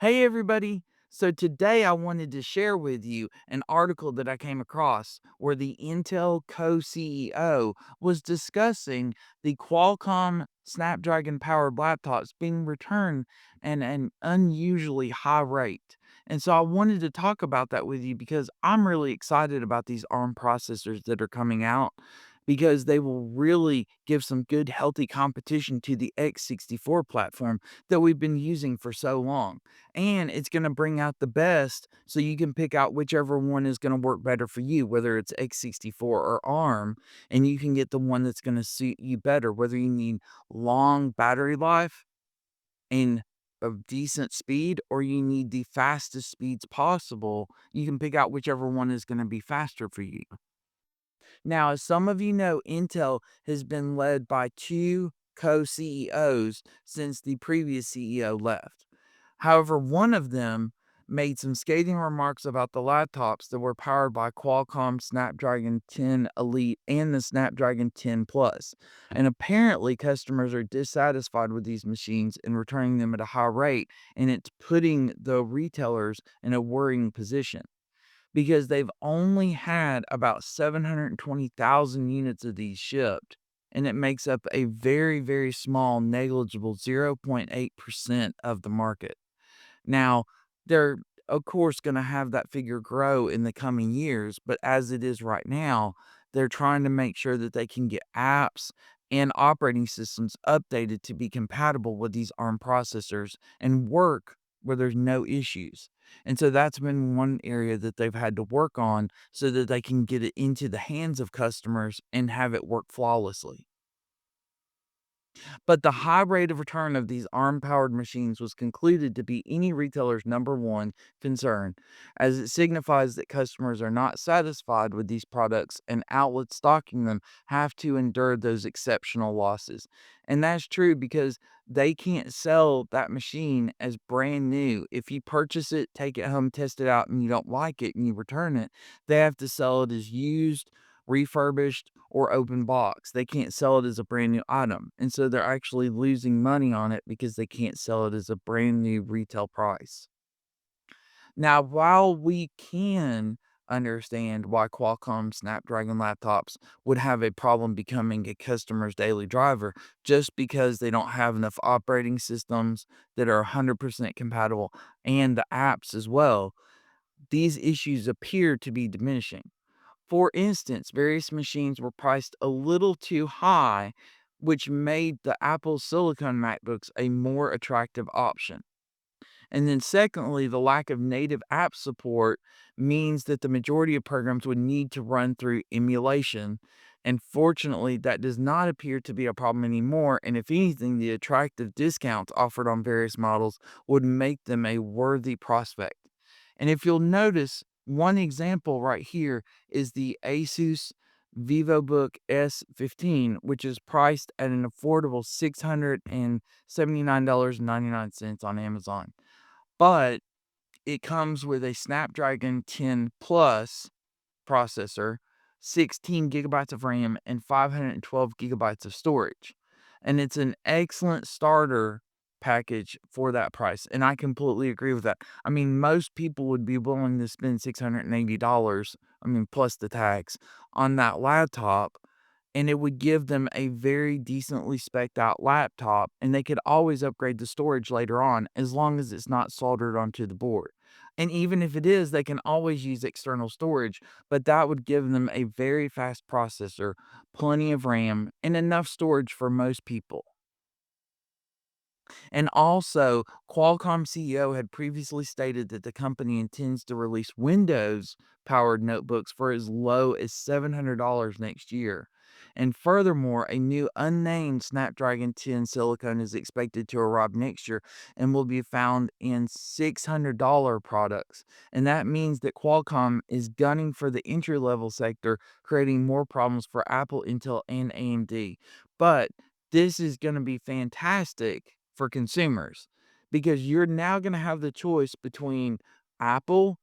Hey, everybody. So, today I wanted to share with you an article that I came across where the Intel co CEO was discussing the Qualcomm Snapdragon powered laptops being returned at an unusually high rate. And so, I wanted to talk about that with you because I'm really excited about these ARM processors that are coming out because they will really give some good, healthy competition to the X64 platform that we've been using for so long, and it's gonna bring out the best so you can pick out whichever one is gonna work better for you, whether it's x64 or ARM, and you can get the one that's gonna suit you better, whether you need long battery life and a decent speed or you need the fastest speeds possible. You can pick out whichever one is gonna be faster for you. Now, as some of you know, Intel has been led by two co-CEOs since the previous CEO left. However, one of them made some scathing remarks about the laptops that were powered by Qualcomm Snapdragon 10 Elite and the Snapdragon 10 Plus. And apparently, customers are dissatisfied with these machines and returning them at a high rate, and it's putting the retailers in a worrying position because they've only had about 720,000 units of these shipped, and it makes up a very, very small, negligible 0.8% of the market. Now, they're, of course, gonna have that figure grow in the coming years, but as it is right now, they're trying to make sure that they can get apps and operating systems updated to be compatible with these ARM processors and work where there's no issues. And so that's been one area that they've had to work on so that they can get it into the hands of customers and have it work flawlessly. But the high rate of return of these ARM-powered machines was concluded to be any retailer's number one concern, as it signifies that customers are not satisfied with these products and outlets stocking them have to endure those exceptional losses. And that's true because they can't sell that machine as brand new. If you purchase it, take it home, test it out, and you don't like it and you return it, they have to sell it as used, refurbished, or open box. They can't sell it as a brand new item. And so they're actually losing money on it because they can't sell it as a brand new retail price. Now, while we can understand why Qualcomm Snapdragon laptops would have a problem becoming a customer's daily driver just because they don't have enough operating systems that are 100% compatible and the apps as well, these issues appear to be diminishing. For instance, various machines were priced a little too high, which made the Apple Silicon MacBooks a more attractive option. And then, secondly, the lack of native app support means that the majority of programs would need to run through emulation. And fortunately, that does not appear to be a problem anymore. And if anything, the attractive discounts offered on various models would make them a worthy prospect. And if you'll notice, one example right here is the Asus VivoBook S15, which is priced at an affordable $679.99 on Amazon. But it comes with a Snapdragon 10 Plus processor, 16 gigabytes of RAM, and 512 gigabytes of storage. And it's an excellent starter package for that price. And I completely agree with that. I mean, most people would be willing to spend $680, I mean, plus the tax, on that laptop, and it would give them a very decently spec'd out laptop, and they could always upgrade the storage later on as long as it's not soldered onto the board. And even if it is, they can always use external storage, but that would give them a very fast processor, plenty of RAM, and enough storage for most people. And also, Qualcomm CEO had previously stated that the company intends to release Windows powered notebooks for as low as $700 next year. And furthermore, a new unnamed Snapdragon 10 silicone is expected to arrive next year and will be found in $600 products. And that means that Qualcomm is gunning for the entry level sector, creating more problems for Apple, Intel, and AMD. But this is going to be fantastic for consumers because you're now going to have the choice between Apple,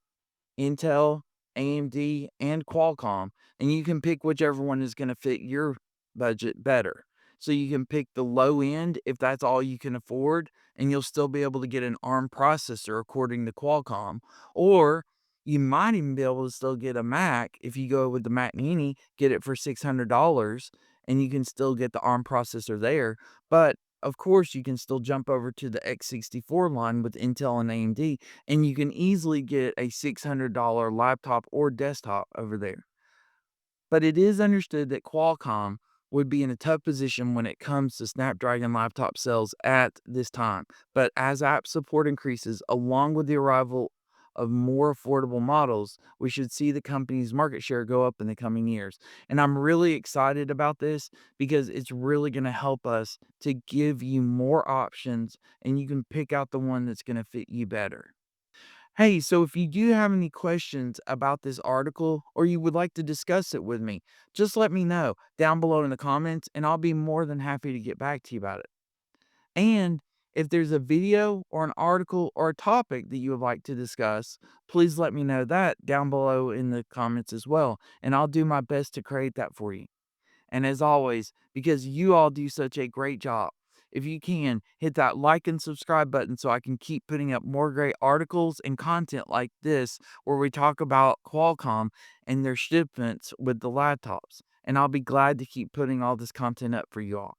Intel, AMD, and Qualcomm, and you can pick whichever one is going to fit your budget better. so you can pick the low end if that's all you can afford, and you'll still be able to get an ARM processor according to Qualcomm. Or you might even be able to still get a Mac if you go with the Mac Mini, get it for $600, and you can still get the ARM processor there. But of course, you can still jump over to the X64 line with Intel and AMD, and you can easily get a $600 laptop or desktop over there. But it is understood that Qualcomm would be in a tough position when it comes to Snapdragon laptop sales at this time. But as app support increases, along with the arrival of more affordable models, we should see the company's market share go up in the coming years. And I'm really excited about this because it's really going to help us to give you more options and you can pick out the one that's going to fit you better. Hey, so if you do have any questions about this article or you would like to discuss it with me, just let me know down below in the comments and I'll be more than happy to get back to you about it. And if there's a video or an article or a topic that you would like to discuss, please let me know that down below in the comments as well. And I'll do my best to create that for you. And as always, because you all do such a great job, if you can, hit that like and subscribe button so I can keep putting up more great articles and content like this, where we talk about Qualcomm and their shipments with the laptops. And I'll be glad to keep putting all this content up for you all.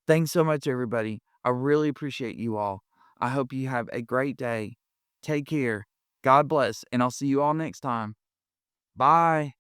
Thanks so much, everybody. I really appreciate you all. I hope you have a great day. Take care. God bless, and I'll see you all next time. Bye.